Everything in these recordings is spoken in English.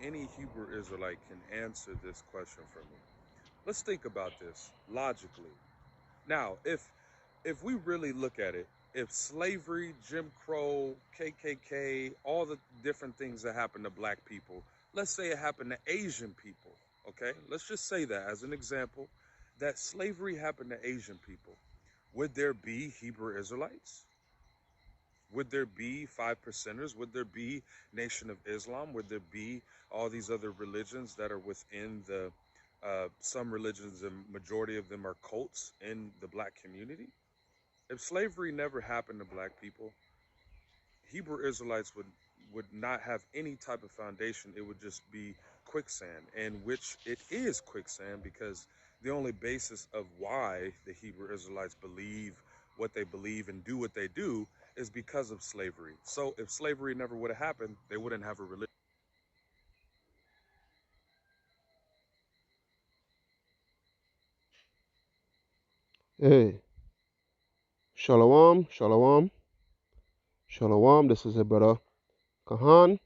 any Hebrew Israelite can answer this question for me. Let's think about this logically. Now, if we really look at it, if slavery, Jim Crow, KKK, all the different things that happen to black people, let's say it happened to Asian people, okay? Let's just say that as an example, that slavery happened to Asian people. Would there be Hebrew Israelites? Would there be five percenters? Would there be Nation of Islam? Would there be all these other religions that are within the some religions, the majority of them are cults in the black community? If slavery never happened to black people, Hebrew Israelites would not have any type of foundation. It would just be quicksand, and which it is quicksand because the only basis of why the Hebrew Israelites believe what they believe and do what they do is because of slavery. So if slavery never would have happened, they wouldn't have a religion. Hey, shalom, shalom, shalom. This is a brother Kahan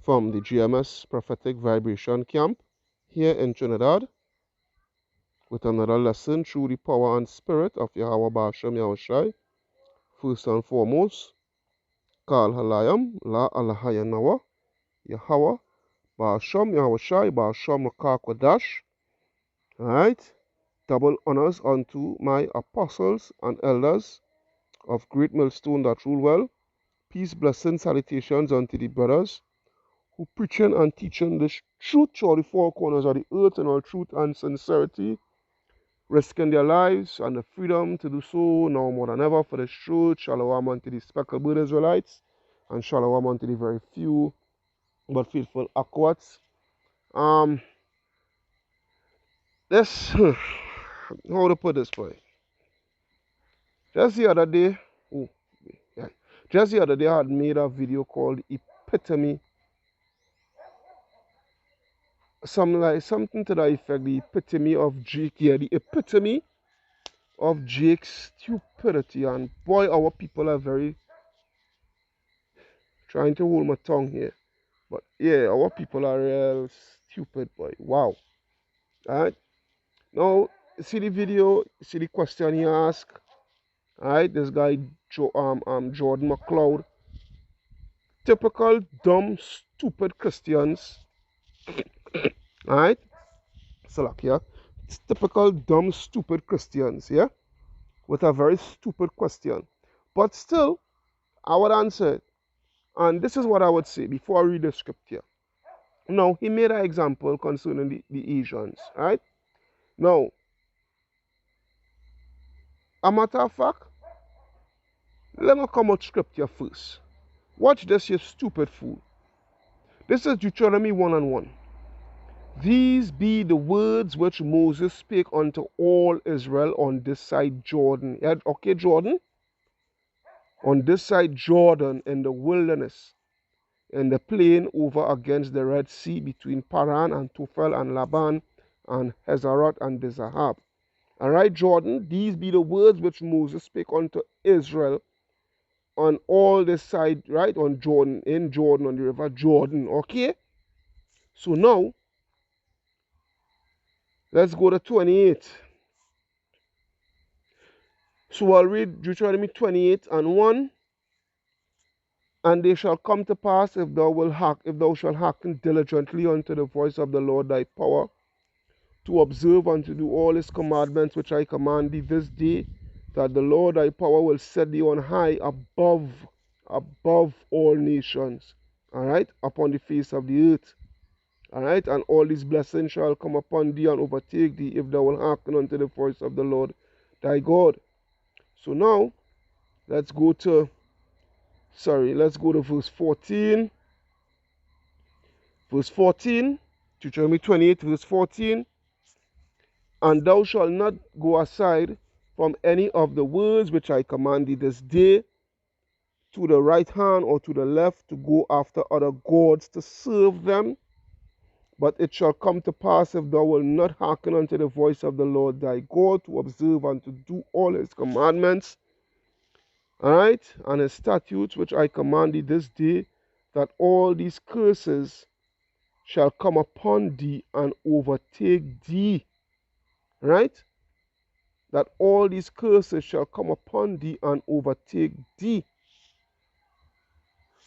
from the GMS Prophetic Vibration Camp here in Trinidad with another lesson through the power and spirit of Yahweh Bashem Yahushai. First and foremost, Kal Halayam, La Alahayanawa, Yahweh, Bashem Yahushai, Bashem Makakwadash. Alright, double honors unto my apostles and elders of Great Millstone that rule well. Peace, blessings, salutations unto the brothers who preaching and teaching this truth to all the four corners of the earth in all truth and sincerity, risking their lives and the freedom to do so now more than ever for the truth. Shalom unto the speckled Israelites, and shalom unto the very few but faithful Akwats. Um, this, how to put this boy? Just the other day, oh, yeah, just the other day I had made a video called Epitome, something to that effect, the epitome of Jake, yeah, the epitome of Jake's stupidity. And boy, our people are very trying to hold my tongue here. But yeah, our people are real stupid, boy. Wow. Alright. Now, see the video, see the question he asked. Alright, this guy Jordan McCloud. Typical dumb, stupid Christians. Alright? Salakia. It's typical dumb, stupid Christians, yeah? With a very stupid question. But still, I would answer it. And this is what I would say before I read the scripture. Now, he made an example concerning the Asians, right? Now, a matter of fact, let me come out scripture first. Watch this, you stupid fool. This is Deuteronomy 1 and 1. These be the words which Moses spake unto all Israel on this side Jordan. Yeah, okay, Jordan? On this side Jordan in the wilderness, in the plain over against the Red Sea between Paran and Tophel and Laban and Hazeroth and Dizahab. All right, Jordan, these be the words which Moses spake unto Israel on all this side, right, on Jordan, in Jordan, on the river Jordan, okay? So now, let's go to 28. So I'll read Deuteronomy 28 and 1. And they shall come to pass if thou shalt hearken diligently unto the voice of the Lord thy power, to observe and to do all his commandments which I command thee this day, that the Lord thy power will set thee on high above all nations, all right, upon the face of the earth, all right, and all these blessings shall come upon thee and overtake thee if thou wilt hearken unto the voice of the Lord thy God. So now, let's go to verse 14. Verse 14, Deuteronomy 28, verse 14. And thou shalt not go aside from any of the words which I command thee this day, to the right hand or to the left, to go after other gods to serve them. But it shall come to pass, if thou wilt not hearken unto the voice of the Lord thy God, to observe and to do all his commandments, all right, and his statutes which I command thee this day, that all these curses shall come upon thee and overtake thee. Right? That all these curses shall come upon thee and overtake thee.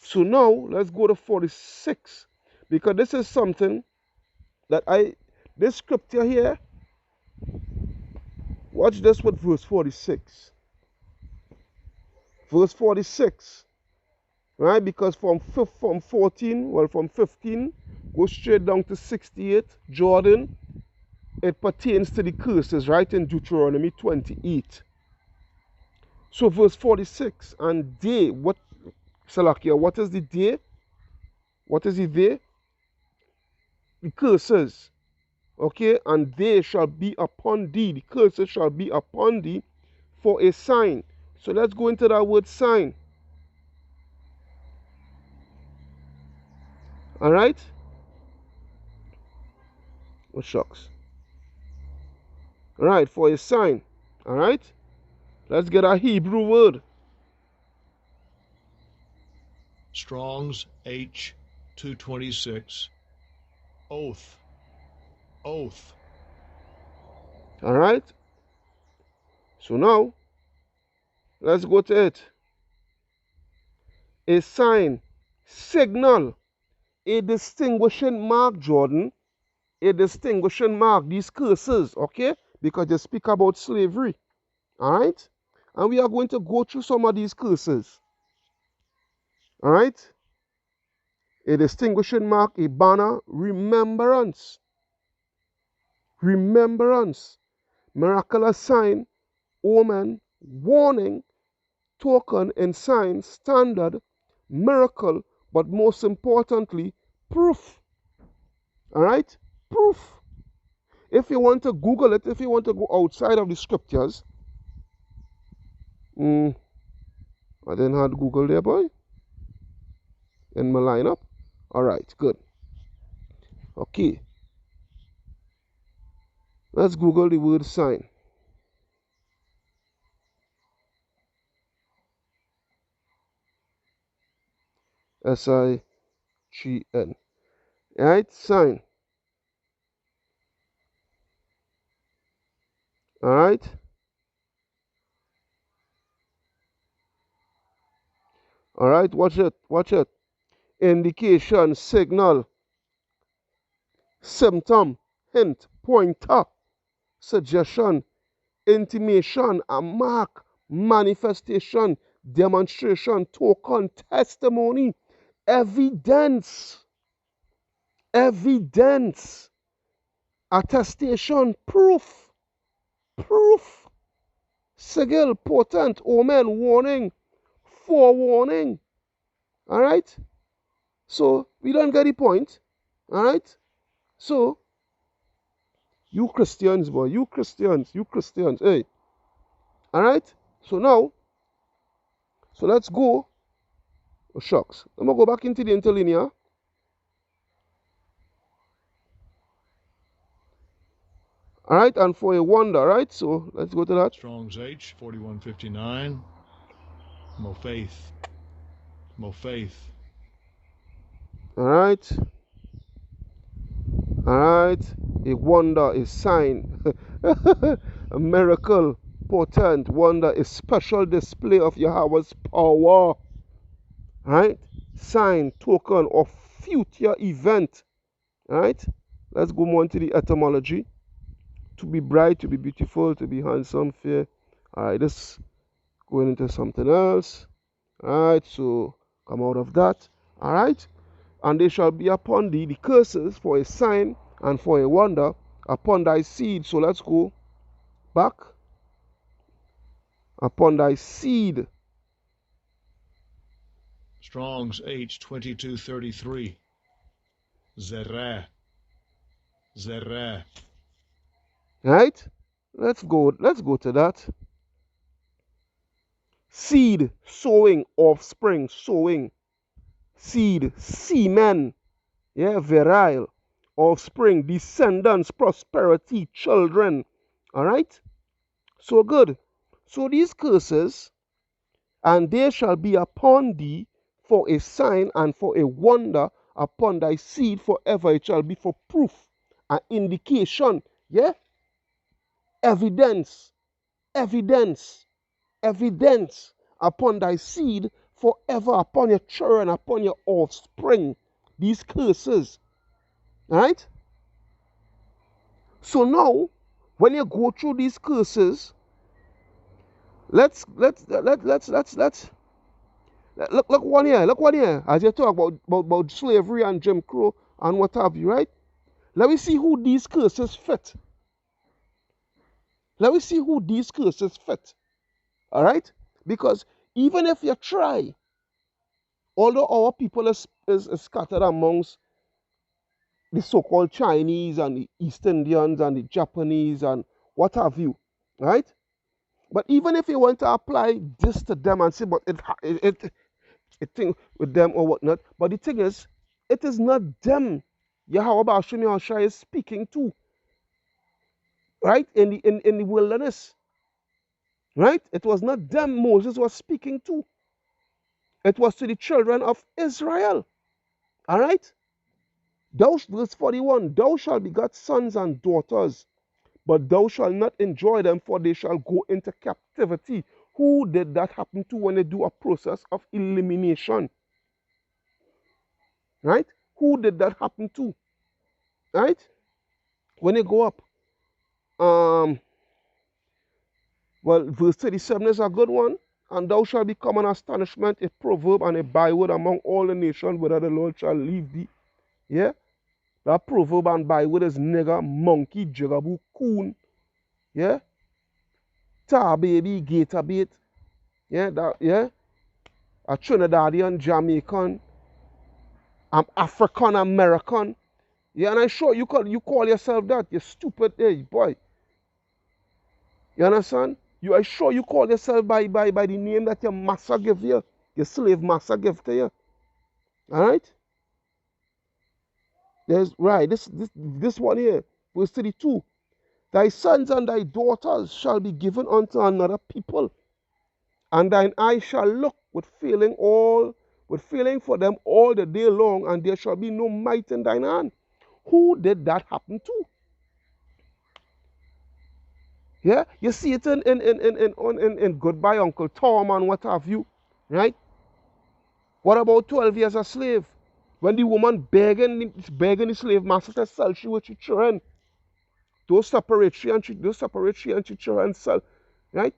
So now let's go to 46, because this is something that this scripture here, watch this with verse 46. Verse 46, right? Because from 14, well, from 15, go straight down to 68, Jordan, it pertains to the curses, right, in Deuteronomy 28. So verse 46, and they, what, Salakia, what is the day? What is the day? The curses. Okay, and they shall be upon thee, the curses shall be upon thee for a sign. So let's go into that word sign. All right? Oh, shucks. All right, for a sign. All right? Let's get a Hebrew word. Strong's H 226. Oath. Oath. All right? So now, let's go to it. A sign, signal, a distinguishing mark, Jordan. A distinguishing mark, these curses, okay? Because they speak about slavery. All right? And we are going to go through some of these curses. All right? A distinguishing mark, a banner, remembrance. Remembrance. Miraculous sign, omen, warning, token and sign, standard, miracle, but most importantly, proof. All right? Proof. If you want to Google it, if you want to go outside of the scriptures, I didn't have Google there, boy, in my lineup. All right, good. Okay. Let's Google the word sign. S-I-G-N. All right, sign. All right. All right, watch it, watch it. Indication, signal, symptom, hint, pointer, suggestion, intimation, a mark, manifestation, demonstration, token, testimony, evidence, evidence, attestation, proof, proof, sigil, portent, omen, warning, forewarning. All right? So, we don't get the point. All right? So, you Christians, boy, you Christians, hey. All right? So now, so let's go. Oh, shucks. I'm going to go back into the interlinear. All right, and for a wonder, right? So let's go to that. Strong's H 4159. Mo faith. Mo faith. All right. All right. A wonder, a sign, a miracle, portent, wonder, a special display of Yahweh's power. Right? Sign, token, or future event. All right? Let's go more into the etymology. To be bright, to be beautiful, to be handsome, fair. All right, this going into something else. All right, so come out of that. All right, and they shall be upon thee the curses for a sign and for a wonder upon thy seed. So let's go back. Upon thy seed. Strong's H 2233. Zerah. Zerah. Right? Let's go to that. Seed, sowing, offspring, sowing. Seed, semen. Yeah, virile. Offspring, descendants, prosperity, children. Alright? So good. So these curses, and they shall be upon thee for a sign and for a wonder upon thy seed forever. It shall be for proof, an indication, yeah? Evidence, evidence, evidence upon thy seed forever, upon your children, upon your offspring. These curses, all right? So now, when you go through these curses, let's look one here. As you talk about slavery and Jim Crow and what have you, right? Let me see who these curses fit. Let me see who these curses fit. All right? Because even if you try, although our people is scattered amongst the so-called Chinese and the East Indians and the Japanese and what have you, right? But even if you want to apply this to them and say, but it thing with them or whatnot, but the thing is, it is not them Yahweh Hashem Yahushua is speaking to, right? In the wilderness, right? It was not them Moses was speaking to. It was to the children of Israel, all right? Verse 41, thou shalt beget sons and daughters, but thou shalt not enjoy them, for they shall go into captivity. Who did that happen to when they do a process of elimination? Right? Who did that happen to? Right? When they go up. Well, verse 37 is a good one. And thou shalt become an astonishment, a proverb, and a byword among all the nations, whether the Lord shall leave thee. Yeah? That proverb and byword is nigger, monkey, jigaboo, coon. Yeah? Tar baby, gator bait. Yeah? A Trinidadian, Jamaican, African American. Yeah, and I'm sure you call yourself that. You stupid, hey boy. You understand? I'm sure you call yourself by the name that your master give you, your slave master give to you. Alright? There's right, this one here, verse 32. Thy sons and thy daughters shall be given unto another people, and thine eye shall look with feeling for them all the day long, and there shall be no might in thine hand. Who did that happen to? Yeah, you see it in Goodbye Uncle Tom and what have you, right? What about 12 years a slave? When the woman begging the slave master to sell she with her children, those separate she and she children sell, right?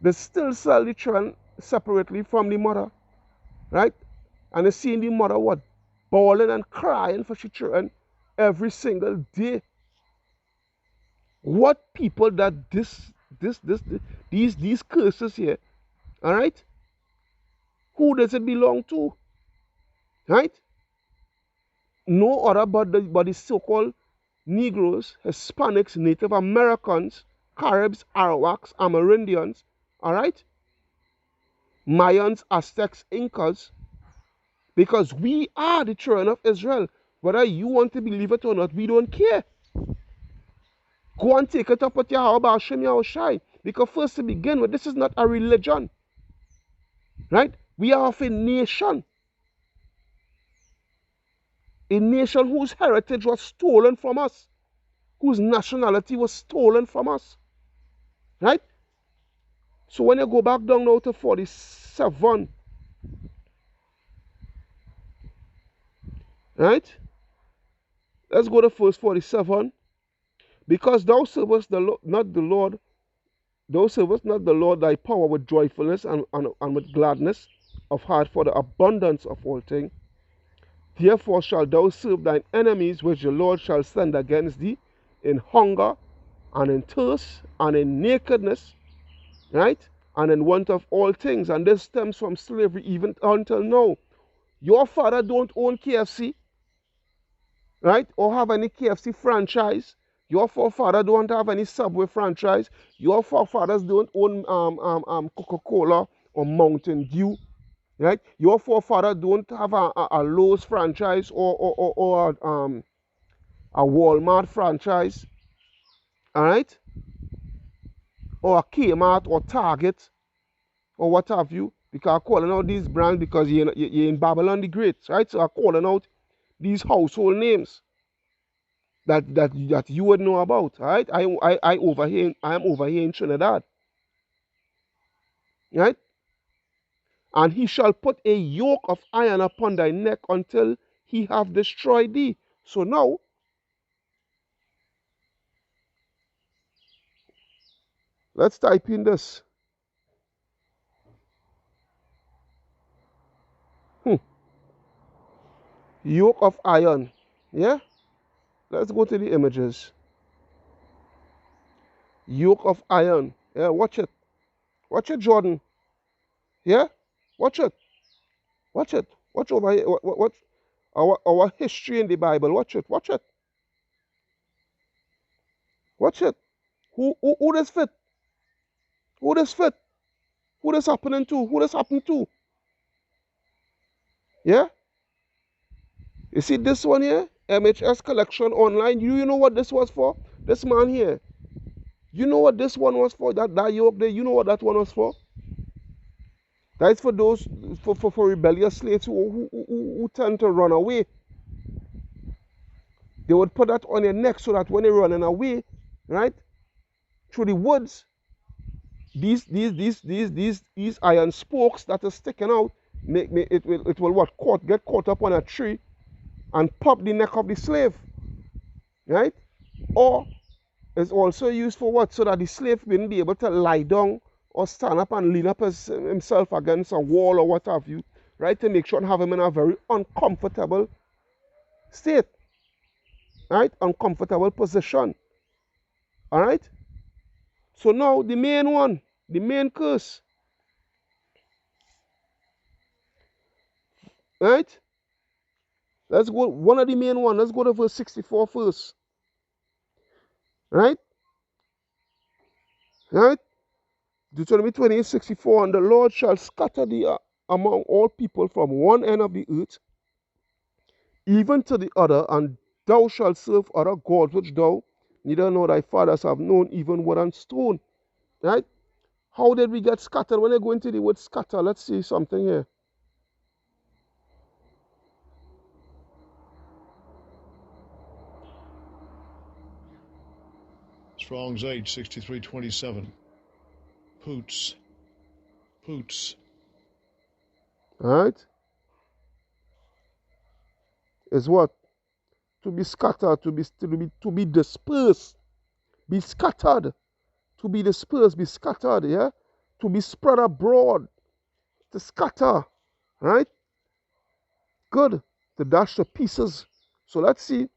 They still sell the children separately from the mother, right? And they see the mother what? Bawling and crying for she children every single day. What people that these curses here, all right? Who does it belong to? Right? No other but the so-called Negroes, Hispanics, Native Americans, Caribs, Arawaks, Amerindians, all right? Mayans, Aztecs, Incas, because we are the children of Israel. Whether you want to believe it or not, we don't care. Go and take it up with Yahweh Hashem Yahushai. Because first to begin with, this is not a religion. Right? We are of a nation. A nation whose heritage was stolen from us. Whose nationality was stolen from us. Right? So when you go back down now to 47. Right? Let's go to verse 47. Because thou servest not the Lord, thou servest not the Lord thy power with joyfulness and with gladness of heart for the abundance of all things. Therefore shalt thou serve thine enemies, which the Lord shall send against thee, in hunger, and in thirst, and in nakedness, right? And in want of all things. And this stems from slavery even until now. Your father don't own KFC, right? Or have any KFC franchise. Your forefather don't have any Subway franchise. Your forefathers don't own Coca-Cola or Mountain Dew, right? Your forefather don't have a Lowe's franchise or a Walmart franchise, all right? Or a Kmart or Target or what have you. Because I'm calling out these brands because you're in Babylon the Great, right? So I'm calling out these household names that you would know about, right? I am over here in Trinidad, right? And he shall put a yoke of iron upon thy neck until he have destroyed thee. So now, let's type in this. Yoke of iron. Yeah? Let's go to the images. Yoke of iron. Yeah, watch it. Watch it, Jordan. Yeah? Watch it. Watch it. Watch over here. Watch our history in the Bible. Watch it. Watch it. Watch it. Who this fit? Who this fit? Who this happening to? Who this happened to? Yeah? You see this one here? MHS collection online. You know what this was for? This man here. You know what this one was for? That yoke there. You know what that one was for? That is for those for rebellious slaves who tend to run away. They would put that on their neck so that when they're running away, right, through the woods, these iron spokes that are sticking out, it will get caught up on a tree and pop the neck of the slave, right? Or it's also used for what? So that the slave wouldn't be able to lie down or stand up and lean up himself against a wall or what have you, right? To make sure to have him in a very uncomfortable state, right? Uncomfortable position, all right? So now the main one, the main curse, right? Let's go, one of the main one, let's go to verse 64 first, right? Right? Deuteronomy 28:64, and the Lord shall scatter thee among all people from one end of the earth, even to the other, and thou shalt serve other gods which thou neither nor thy fathers have known, even wood and stone. Right? How did we get scattered? When I go into the word scatter, let's see something here. Strong's H 6327. Poots. Poots. Right? Is what? To be scattered, to be dispersed, be scattered, to be dispersed, be scattered, yeah? To be spread abroad, to scatter, right? Good. To dash to pieces. So let's see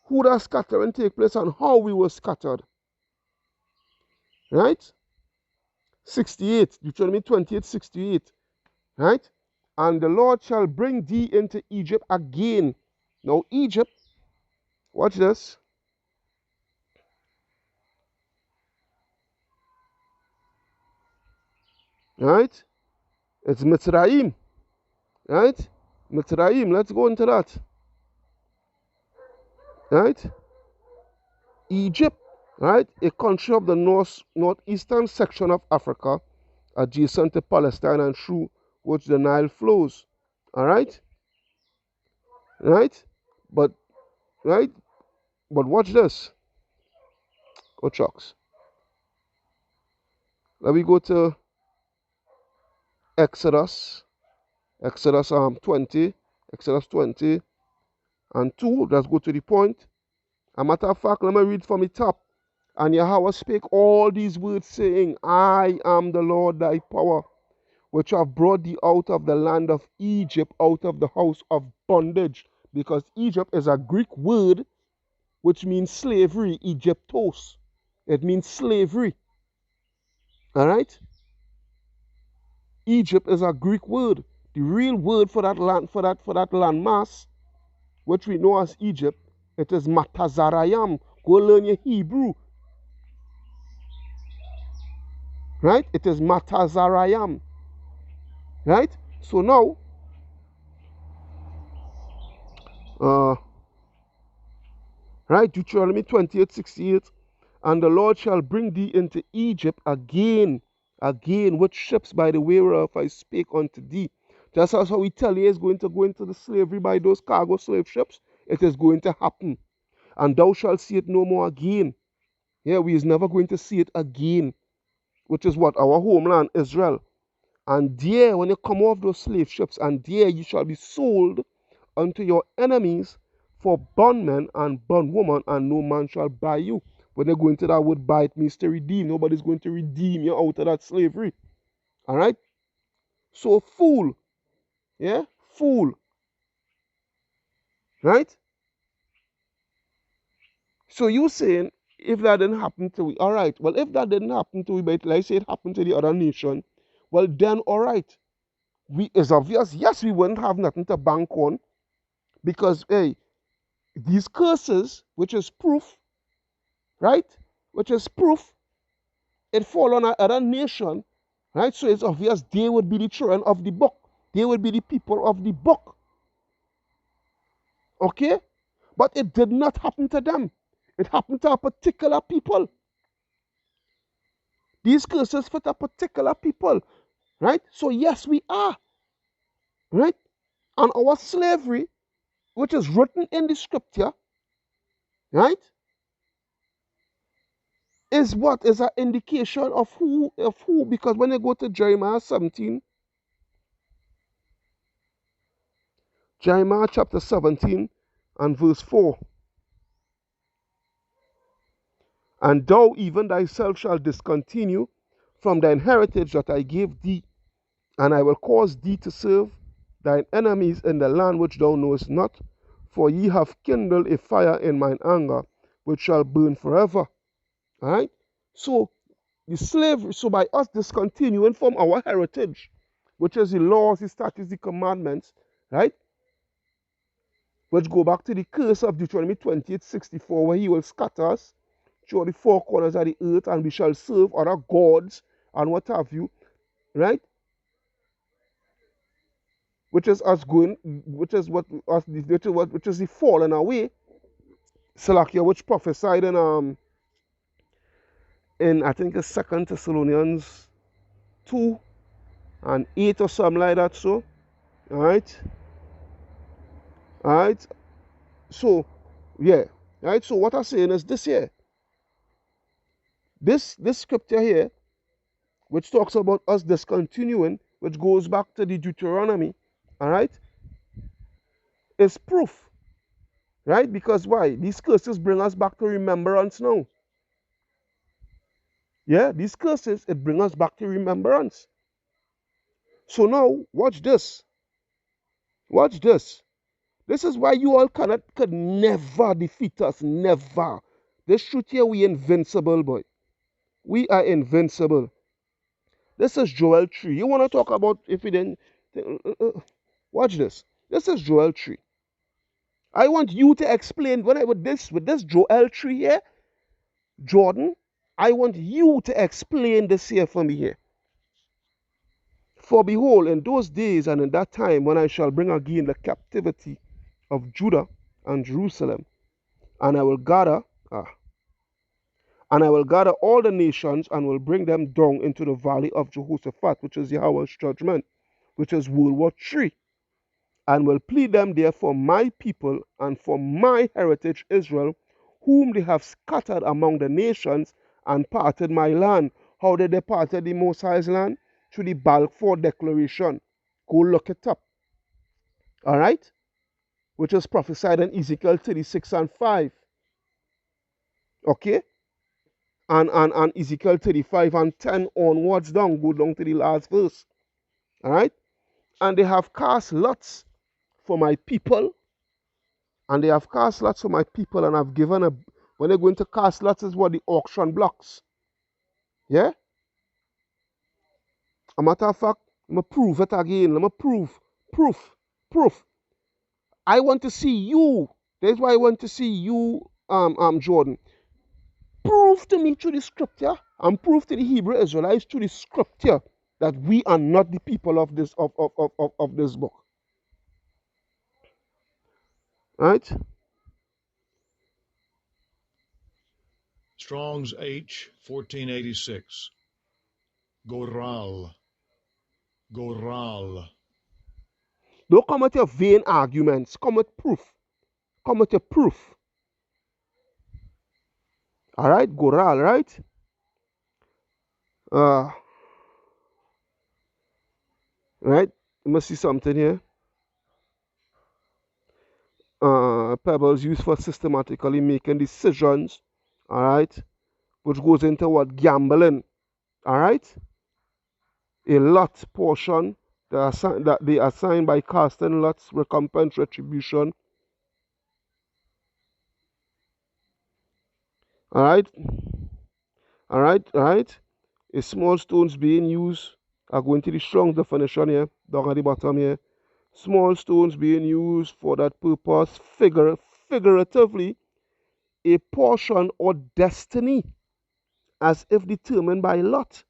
who that scattering take place and how we were scattered. Right? 68, Deuteronomy 28:68. Right? And the Lord shall bring thee into Egypt again. Now Egypt, watch this. Right? It's Mitzrayim. Right? Mitzrayim, let's go into that. Right? Egypt, right? A country of the northeastern section of Africa, adjacent to Palestine and through which the Nile flows. All right? Right? But watch this. Go Chucks. Let me go to Exodus 20 and 2. Let's go to the point. A matter of fact, let me read from the top. And Yahweh spake all these words, saying, I am the Lord thy power, which have brought thee out of the land of Egypt, out of the house of bondage. Because Egypt is a Greek word which means slavery, Egyptos. It means slavery. All right? Egypt is a Greek word. The real word for that land, for that landmass, which we know as Egypt, it is Matazarayam. Go learn your Hebrew. Right? It is Matazarayam. Right? So now, right, Deuteronomy 28:68, and the Lord shall bring thee into Egypt again, again with ships by the way whereof I spake unto thee. Just as how Italy is going to go into the slavery by those cargo slave ships, it is going to happen. And thou shalt see it no more again. Yeah, we is never going to see it again, which is what? Our homeland, Israel. And there, when you come off those slave ships, and there you shall be sold unto your enemies for bondmen and bondwoman, and no man shall buy you. When they go into that word buy, it means to redeem. Nobody's going to redeem you out of that slavery. All right? So, fool. Yeah? Fool. Right? So, you saying, if that didn't happen to we, all right. Well, if that didn't happen to we, but like say it happened to the other nation, well, then, all right. It's obvious, yes, we wouldn't have nothing to bank on because, hey, these curses, which is proof, right? Which is proof, it fall on another nation, right? So it's obvious they would be the children of the book. They would be the people of the book. Okay? But it did not happen to them. It happened to a particular people. These curses fit a particular people, right? So yes, we are, right? And our slavery, which is written in the scripture, right? Is what is an indication of who, because when you go to Jeremiah 17, Jeremiah chapter 17 and verse 4, and thou even thyself shalt discontinue from thine heritage that I gave thee, and I will cause thee to serve thine enemies in the land which thou knowest not, for ye have kindled a fire in mine anger, which shall burn forever. All right? So the slavery, so by us discontinuing from our heritage, which is the laws, the statutes, the commandments, right? Which go back to the curse of Deuteronomy 28:64, where he will scatter us through the four corners of the earth, and we shall serve other gods and what have you, right? Which is us going, which is what us, which is the falling away. Salakia, which prophesied in I think it's 2 Thessalonians 2 and 8 or something like that. So, all right, all right. So, yeah, right. So what I'm saying is this here, this scripture here, which talks about us discontinuing, which goes back to the Deuteronomy, all right, is proof, right? Because why? These curses bring us back to remembrance now. Yeah, these curses, it brings us back to remembrance. So now, watch this. Watch this. This is why you all could never defeat us. Never. This truth here, we invincible, boy. We are invincible. This is Joel 3. You want to talk about if you didn't... Watch this. This is Joel 3. I want you to explain with this Joel 3 here, Jordan, I want you to explain this here for me here. For behold, in those days and in that time when I shall bring again the captivity of Judah and Jerusalem, and I will gather all the nations and will bring them down into the valley of Jehoshaphat, which is Yahweh's judgment, which is World War III, and will plead them there for my people and for my heritage Israel, whom they have scattered among the nations and parted my land. How did they parted the Most High's land? Through the Balfour Declaration. Go look it up. All right? Which is prophesied in Ezekiel 36 and 5. Okay? And Ezekiel 35 and 10 onwards down. Go down to the last verse. All right? And they have cast lots for my people. And they have cast lots for my people, and I've given when they're going to cast lots is what the auction blocks. Yeah? A matter of fact, let me prove it again. Let me proof. I want to see you. That's why I want to see you, Jordan. Prove to me through the scripture and prove to the Hebrew Israelites through the scripture that we are not the people of this of this book. Right? Strong's H 1486. Goral. Goral. Don't come with your vain arguments. Come with proof. Come with your proof. All right, Goral, right? Right? You must see something here. Pebbles used for systematically making decisions. All right, which goes into what? Gambling. All right, a lot portion that they assign by casting lots, recompense, retribution. All right, all right, all right. A small stones being used are going to the strong definition here, down at the bottom here. Small stones being used for that purpose, figuratively, a portion or destiny as if determined by lot.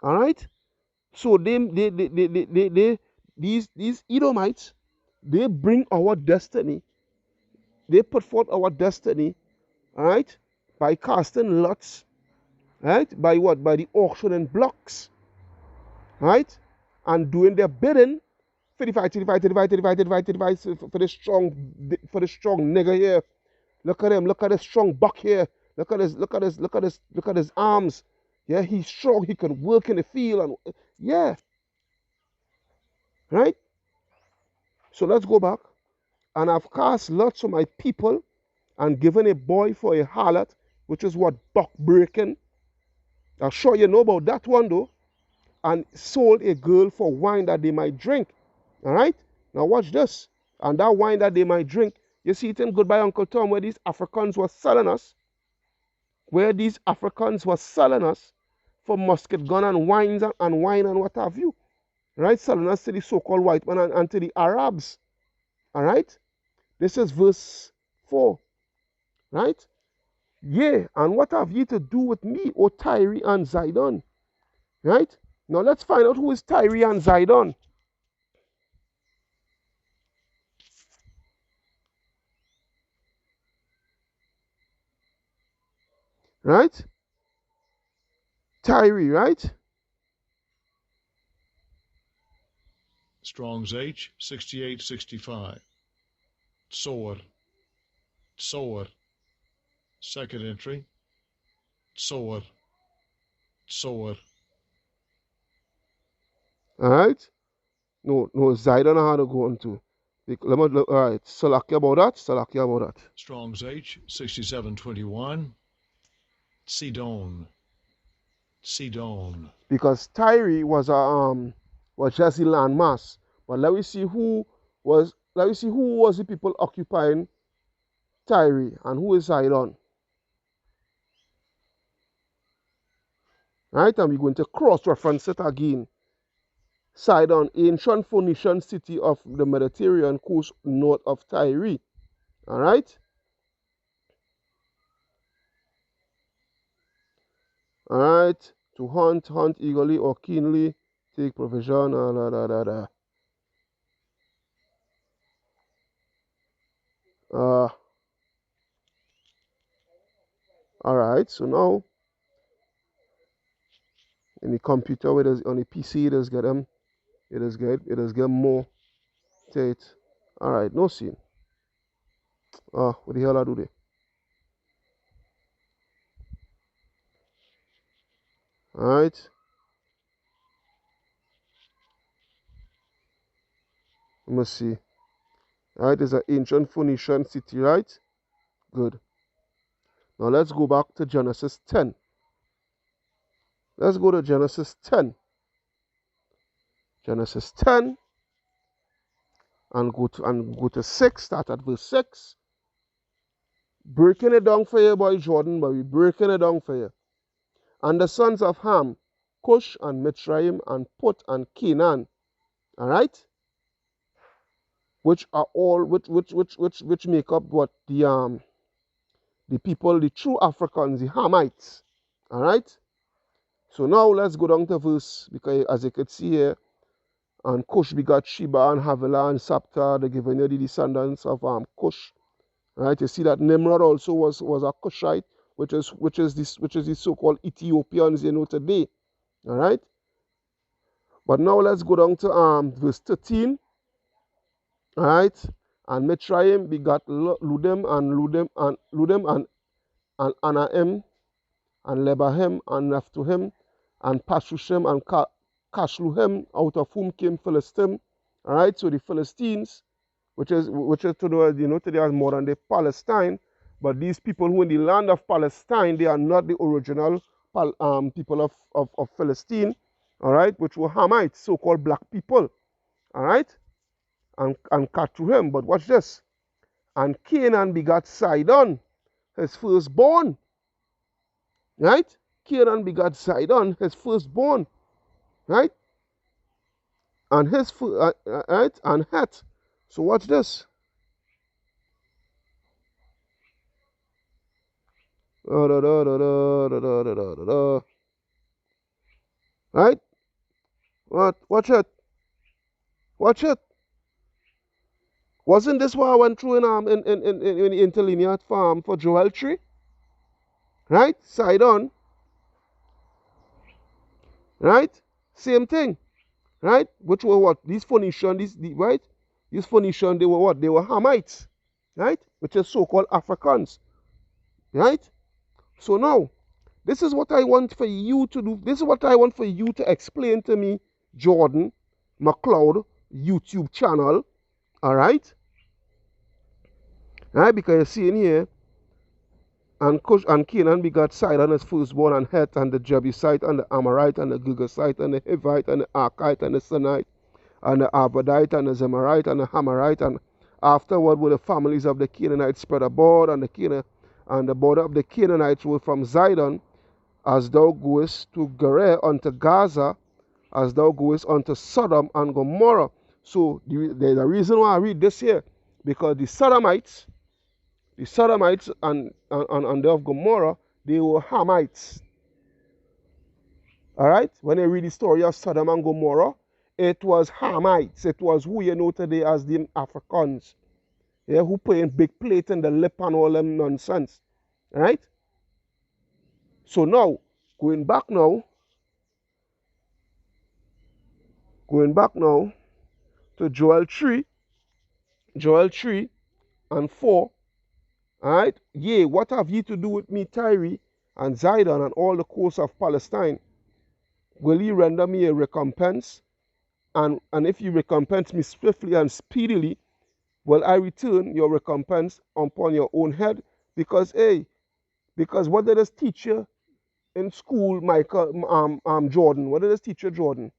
All right. So these Edomites, they bring our destiny. They put forth our destiny. All right, by casting lots. Right, by what? By the auctioning blocks. Right, and doing their bidding for the fight, for the strong nigger here. Look at him. Look at this strong buck here. Look at his. Look at his arms. Yeah, he's strong. He can work in the field and yeah. Right. So let's go back. And I've cast lots of my people and given a boy for a harlot, which is what? Buck breaking. I'm sure you know about that one though. And sold a girl for wine that they might drink. All right. Now watch this. And that wine that they might drink, you see it in Goodbye Uncle Tom, where these Africans were selling us. Where these Africans were selling us for musket gun and wines and wine and what have you. Right? Selling us to the so-called white man and to the Arabs. All right. This is verse 4. Right? Yeah. And what have ye to do with me, O Tyre and Zidon? Right? Now let's find out who is Tyre and Zidon. Right? Tyre, right? Strong's H, 6865. Sword. Sword. Second entry. Sword. Sword. All right? No, Zidon I had to go on to. All right, Salakia about that. Salakia about that. Strong's H, 6721. Sidon. Sidon. Because Tyre was just a landmass. But let me see who was the people occupying Tyre and who is Zidon. Right? And we're going to cross-reference it again. Sidon, ancient Phoenician city of the Mediterranean coast north of Tyre. All right? All right? To hunt eagerly or keenly, take provision, all right, so now in the computer, on the PC, it has got them. It has got more to it. All right, no scene. What the hell I do there? All right. Let me see. All right, there's an ancient Phoenician city, right? Good. Now let's go back to Genesis 10. Let's go to Genesis 10. Genesis 10 and go to 6, start at verse 6. Breaking it down for you, boy Jordan, but we're breaking it down for you. And the sons of Ham, Cush and Mitzrayim and Put and Canaan. All right? Which are all which make up what the people, the true Africans, the Hamites. All right? So now let's go down to verse, because as you can see here, and Cush begot Sheba and Havilah and Sapta, the given you the descendants of Cush. Right? You see that Nimrod also was a Cushite, which is the so-called Ethiopians, you know, today. All right? But now let's go down to verse 13. All right. And Mitzrayim begot Ludem and Anaim and Lebahem and Naphtuhim and Pashushim and Kashluhim, out of whom came Philistine. All right. So the Philistines, which is today, today are modern day Palestine. But these people who in the land of Palestine, they are not the original people of Philistine, all right, which were Hamites, so-called black people, all right, and Catruhim. But watch this. And Canaan begot Sidon, his firstborn, right? Canaan begot Sidon, his firstborn, right? And right, and Het. So watch this. Right? What? Watch it. Watch it. Wasn't this what I went through in interlinear farm for Joel tree? Right? Sidon. Right? Same thing. Right? Which were what? These Phoenician, right? These Phoenician, they were what? They were Hamites. Right? Which is so-called Africans. Right? So now, this is what I want for you to do. This is what I want for you to explain to me, Jordan mccloud YouTube channel. All right? Right? Because you're seeing here, and Canaan begot Sidon as firstborn, and Het, and the Jebusite, and the Amorite, and the Girgasite, and the Hivite, and the Arkite, and the Sinite, and the Arvadite, and the Zemarite, and the Hamorite, and afterward were the families of the Canaanites spread abroad, and the border of the Canaanites were from Zidon, as thou goest to Gerar unto Gaza, as thou goest unto Sodom and Gomorrah. So there's a reason why I read this here, because the Sodomites and the of Gomorrah, they were Hamites. All right? When you read the story of Sodom and Gomorrah, it was Hamites. It was who you know today as the Africans. Yeah, who putting big plate in the lip and all them nonsense. All right? So now, going back now to Joel 3 and 4. All right? Yea, what have ye to do with me, Tyre and Zidon and all the coasts of Palestine? Will ye render me a recompense? And if you recompense me swiftly and speedily, will I return your recompense upon your own head? Because what did this teacher in school, Jordan, what did this teacher Jordan?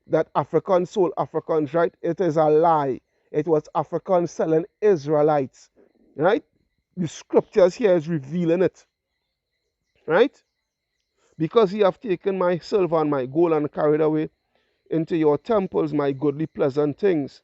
That Africans sold Africans, right? It is a lie. It was Africans selling Israelites, right? The scriptures here is revealing it, right? Because ye have taken my silver and my gold and carried away into your temples my goodly pleasant things.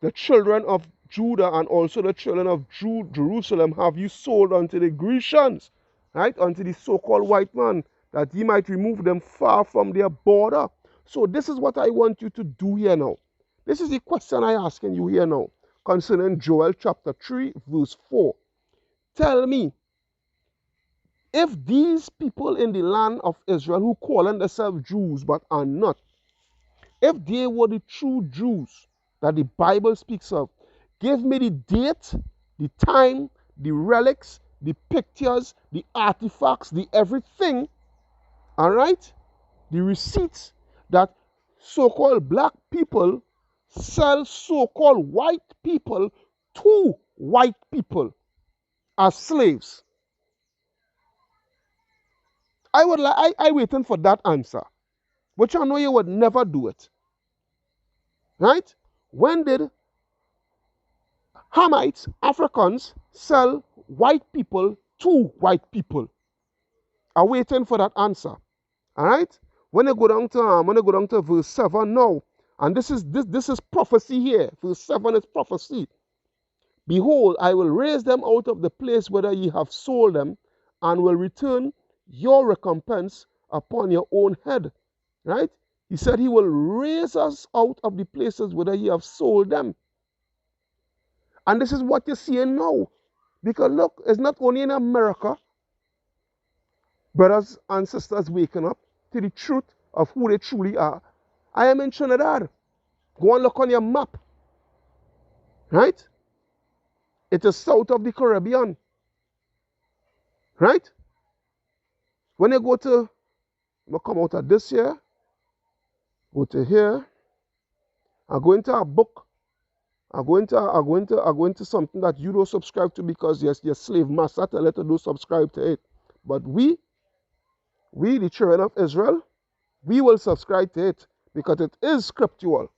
The children of Judah and also the children of Jerusalem have you sold unto the Grecians, right? Unto the so-called white man, that ye might remove them far from their border. So this is what I want you to do here now. This is the question I asking you here now concerning Joel chapter 3 verse 4. Tell me, if these people in the land of Israel who call themselves Jews but are not, if they were the true Jews that the Bible speaks of, give me the date, the time, the relics, the pictures, the artifacts, the everything, all right? The receipts that so-called black people sell so-called white people to white people as slaves. I waiting for that answer, which I know you would never do it. Right? When did Hamites, Africans, sell white people to white people? I'm waiting for that answer. All right? When I go down to verse 7 now, and this is prophecy here. Verse 7 is prophecy. Behold, I will raise them out of the place whither ye have sold them, and will return your recompense upon your own head. Right? He said he will raise us out of the places whither ye have sold them. And this is what you're seeing now. Because look, it's not only in America, brothers and sisters waking up to the truth of who they truly are. I am in Trinidad. Go and look on your map. Right? It is south of the Caribbean. Right? When you go to, I'm come out of this here, go to here, I go into a book, I go into something that you don't subscribe to because yes, your slave master tell you to do subscribe to it. But we, the children of Israel, we will subscribe to it because it is scriptural.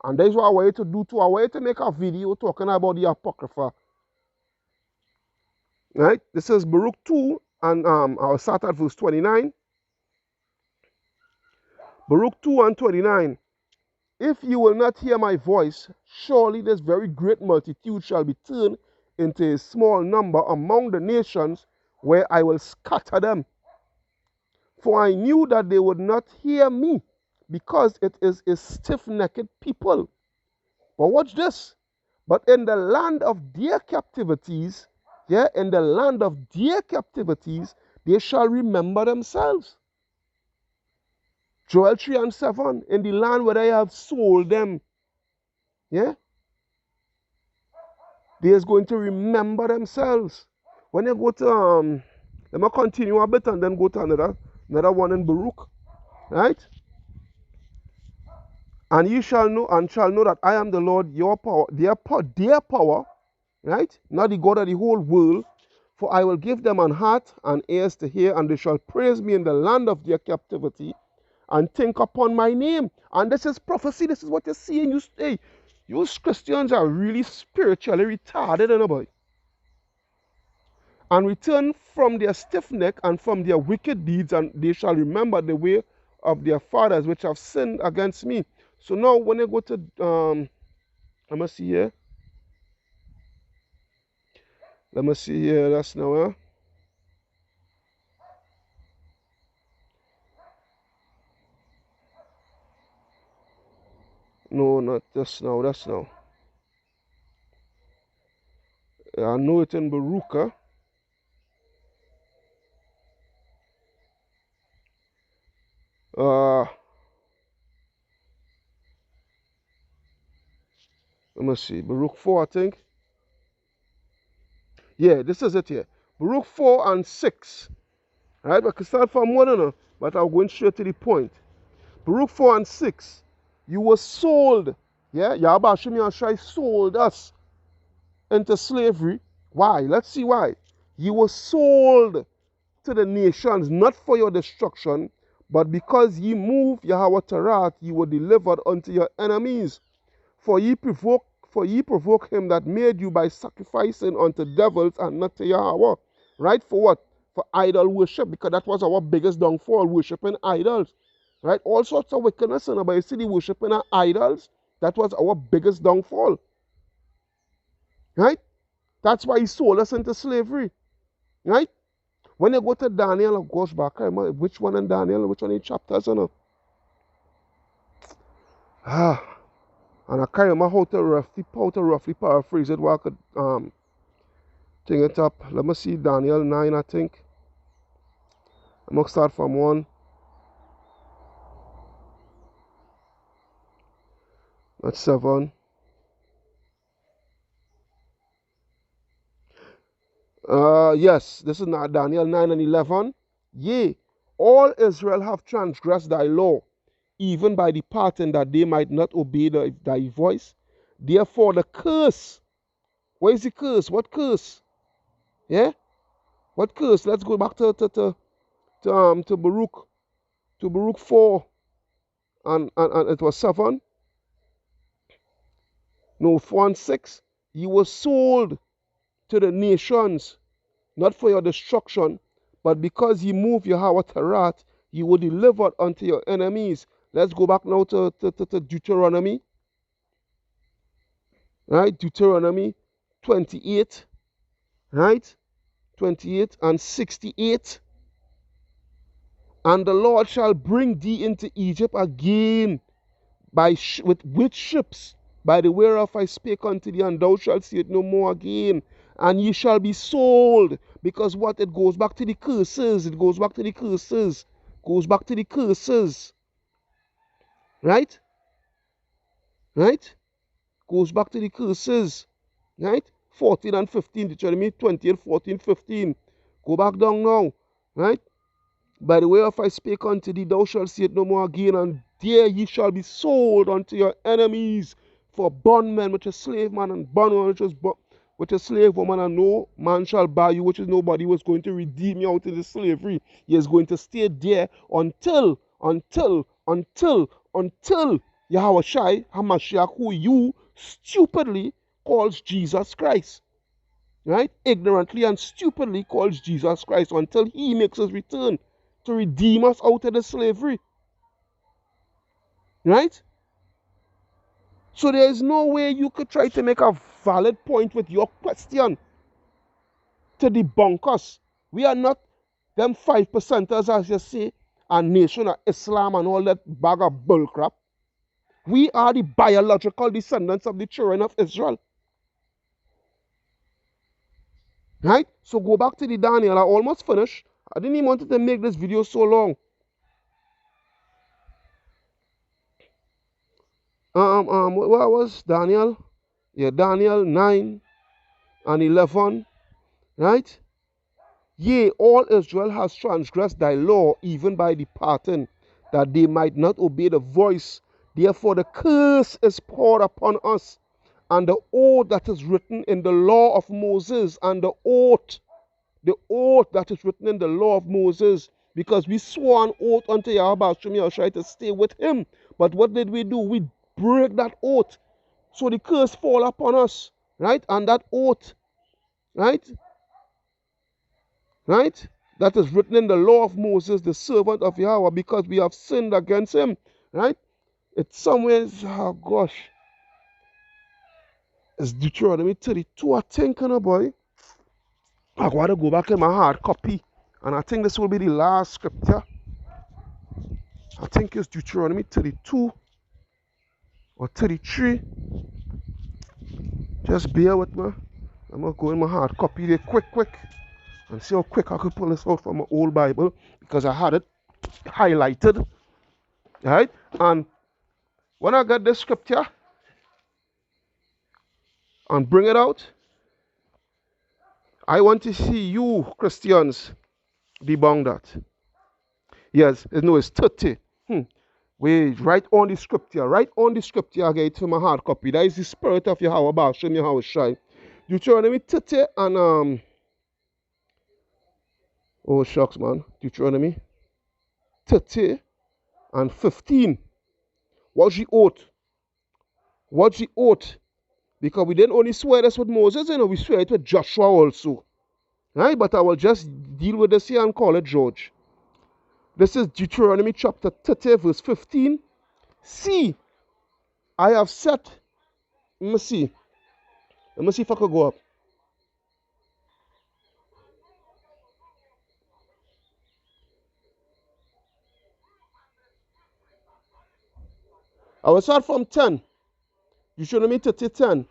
And that's what I want you to do too. I want you to make a video talking about the Apocrypha. Right? This is Baruch 2, and I'll start at verse 29. Baruch 2 and 29. If you will not hear my voice, surely this very great multitude shall be turned into a small number among the nations where I will scatter them. For I knew that they would not hear me, because it is a stiff-necked people. But watch this. But in the land of their captivities, in the land of their captivities, they shall remember themselves. Joel 3 and 7, in the land where I have sold them, they is going to remember themselves. When you go to, let me continue a bit and then go to another one in Baruch, right? And ye shall know that I am the Lord, your power, their power, right? Not the God of the whole world. For I will give them an heart and ears to hear, and they shall praise me in the land of their captivity, and think upon my name. And this is prophecy. This is what you're seeing. You Christians are really spiritually retarded, boy. And return from their stiff neck and from their wicked deeds, and they shall remember the way of their fathers which have sinned against me. So now when you go to let me see here. Let me see here. That's now No, not just now. That's now. I know it in Baruch. Let me see. Baruch 4, I think. Yeah, this is it here. Baruch 4 and 6. Right? I can start from one, but I'm going straight to the point. Baruch 4 and 6. You were sold. Yeah, Yahweh Hashem Yahshai sold us into slavery. Why? Let's see why. You were sold to the nations, not for your destruction, but because ye moved Yahweh Tarat, ye were delivered unto your enemies. For ye provoke him that made you by sacrificing unto devils and not to Yahweh. Right? For what? For idol worship, because that was our biggest downfall, worshiping idols. Right? All sorts of wickedness, but you see the worshiping of idols, that was our biggest downfall. Right? That's why he sold us into slavery. Right? When you go to Daniel, of course, back, I remember which one in Daniel, which one in chapters, And I can't remember how to roughly paraphrase it, where I could thing it up. Let me see Daniel 9, I think. I'm going to start from 1. That's 7. Yes, this is not Daniel 9 and 11. Yea, all Israel have transgressed thy law, even by departing, that they might not obey thy voice. Therefore the curse. Where is the curse? What curse? Yeah? What curse? Let's go back to Baruch. To Baruch 4. And it was 7. No, 4 and 6. You were sold to the nations, not for your destruction, but because ye moved Yahweh Tarat, you were delivered unto your enemies. Let's go back now to Deuteronomy. Right? Deuteronomy 28. Right? 28 and 68. And the Lord shall bring thee into Egypt again with ships, by the whereof I spake unto thee, and thou shalt see it no more again. And ye shall be sold. Because what? It goes back to the curses. It goes back to the curses. Goes back to the curses. Right? Right? Goes back to the curses. Right? 14 and 15, Deuteronomy 20 and 14, 15. Go back down now. Right? By the way, if I speak unto thee, thou shalt see it no more again, and there ye shall be sold unto your enemies for bondmen, which is slave man, and bondwoman, which is slave woman, and no man shall buy you, which is nobody was going to redeem you out of the slavery. He is going to stay there until Yahweh Shai HaMashiach, who you stupidly calls Jesus Christ. Right? Ignorantly and stupidly calls Jesus Christ until he makes his return to redeem us out of the slavery. Right? So there is no way you could try to make a valid point with your question to debunk us. We are not them 5%ers, as you say, and Nation of Islam and all that bag of bullcrap. We are the biological descendants of the children of Israel. Right? So go back to the Daniel. I almost finished. I didn't even want to make this video so long. What was Daniel? Yeah, Daniel 9 and 11. Right? Yea, all Israel has transgressed thy law, even by departing, that they might not obey the voice. Therefore the curse is poured upon us, and the oath that is written in the law of Moses, and the oath that is written in the law of Moses, because we swore an oath unto Yahweh Yahushua to stay with him. But what did we do? We break that oath. So the curse fall upon us, right? And that oath, right? Right? That is written in the law of Moses, the servant of Yahweh, because we have sinned against him, right? It's somewhere, oh gosh. It's Deuteronomy 32, I think, boy. I got to go back in my hard copy. And I think this will be the last scripture. I think it's Deuteronomy 32 or 33. Just bear with me. I'm going to go in my hard copy there quick. And see how quick I could pull this out from my old Bible. Because I had it highlighted. Right? And when I get this scripture and bring it out, I want to see you, Christians, debunk that. Yes, it's 30. Wait, right on the scripture. Right on the scripture, I get it from my hard copy. That is the spirit of Yahweh Bashem Yahweh Shai. Deuteronomy 30 and oh shucks, man. Deuteronomy 30 and 15. What's the oath? What's the oath? Because we didn't only swear this with Moses, we swear it with Joshua also. Right? But I will just deal with this here and call it George. This is Deuteronomy chapter 30, verse 15. See, I have set. Let me see if I could go up. I will start from 10. Deuteronomy 30, 10.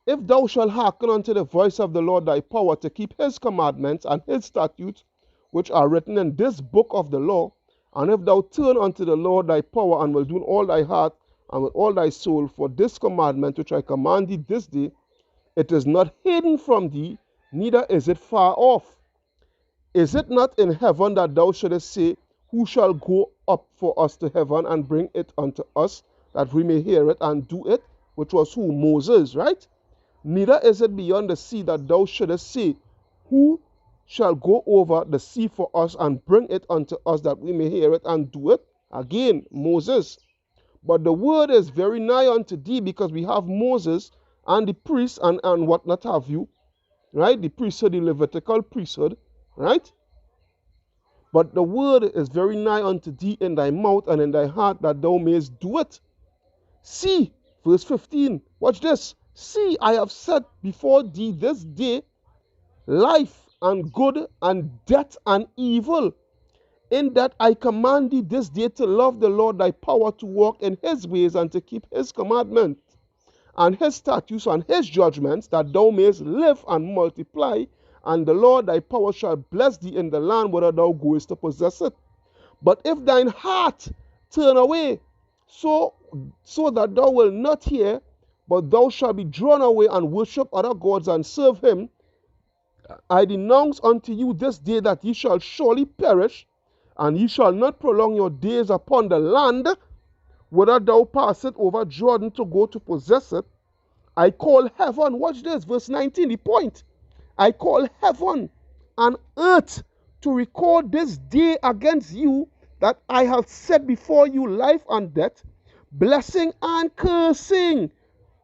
If thou shalt hearken unto the voice of the Lord thy power to keep his commandments and his statutes, which are written in this book of the law, and if thou turn unto the Lord thy power and will do all thy heart and with all thy soul for this commandment which I command thee this day, it is not hidden from thee, neither is it far off. Is it not in heaven that thou shouldest say, who shall go up for us to heaven and bring it unto us, that we may hear it and do it? Which was who? Moses, right? Neither is it beyond the sea that thou shouldest say, who shall go over the sea for us and bring it unto us, that we may hear it and do it? Again, Moses. But the word is very nigh unto thee, because we have Moses and the priests and what not have you, right? The priesthood, the Levitical priesthood, right? But the word is very nigh unto thee in thy mouth and in thy heart, that thou mayest do it. See, verse 15, watch this. See, I have set before thee this day life and good and death and evil, in that I command thee this day to love the Lord thy power, to walk in his ways and to keep his commandments and his statutes and his judgments, that thou mayest live and multiply, and the Lord thy power shall bless thee in the land whither thou goest to possess it. But if thine heart turn away, so that thou wilt not hear, but thou shalt be drawn away and worship other gods and serve him. I denounce unto you this day that ye shall surely perish, and ye shall not prolong your days upon the land, whither thou passest over Jordan to go to possess it. I call heaven, watch this, verse 19, the point. I call heaven and earth to record this day against you, that I have set before you life and death, blessing and cursing.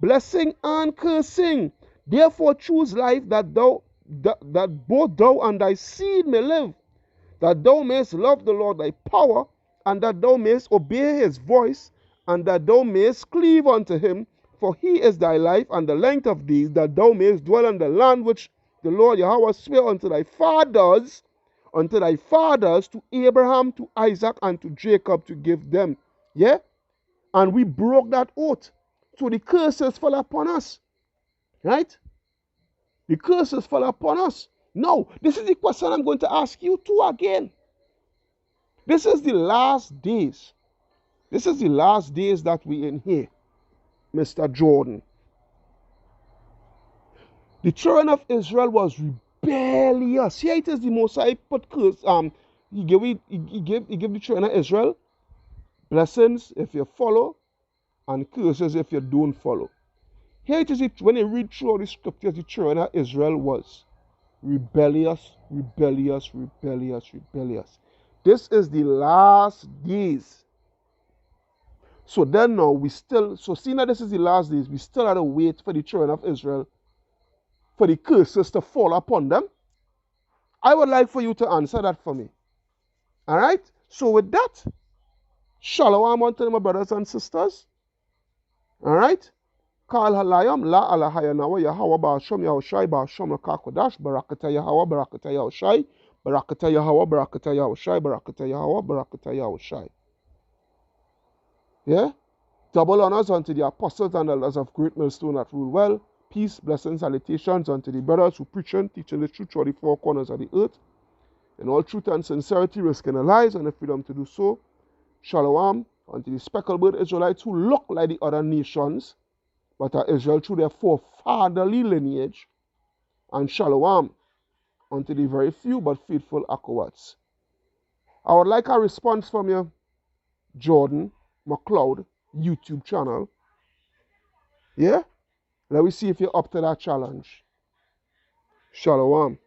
Blessing and cursing. Therefore choose life, that both thou and thy seed may live, that thou mayest love the Lord thy power, and that thou mayest obey his voice, and that thou mayest cleave unto him, for he is thy life and the length of days, that thou mayest dwell in the land which the Lord Yahweh sware unto thy fathers, to Abraham, to Isaac, and to Jacob, to give them. Yeah? And we broke that oath. So the curses fell upon us. Right? The curses fell upon us. Now, this is the question I'm going to ask you too again. This is the last days. This is the last days that we in here, Mr. Jordan. The children of Israel was rebellious. Here it is, the Mosai put curse. He gave the children of Israel blessings if you follow, and curses if you don't follow. Here it is, when you read through all the scriptures, the children of Israel was rebellious, rebellious, rebellious, rebellious. This is the last days. So then now seeing that this is the last days, we still have to wait for the children of Israel, for the curses to fall upon them. I would like for you to answer that for me. All right? So with that, shalom unto my brothers and sisters. All right? Kal halayam la alahayanawa Yahweh ba'asham Yahushai ba'asham lakakodash barakata Yahweh barakata Yahushai barakata Yahweh barakata Yahushai barakata Yahweh barakata Yahushai. Yeah? Double honors unto the apostles and elders of Great Millstone that rule well. Peace, blessings, salutations unto the brothers who preach and teaching the truth through the four corners of the earth. In all truth and sincerity, risking their lives and the freedom to do so. Shalom unto the speckled bird Israelites who look like the other nations, but are Israel through their forefatherly lineage. And shalom unto the very few but faithful acolytes. I would like a response from you, Jordan mccloud YouTube channel. Yeah? Let me see if you're up to that challenge. Shalom.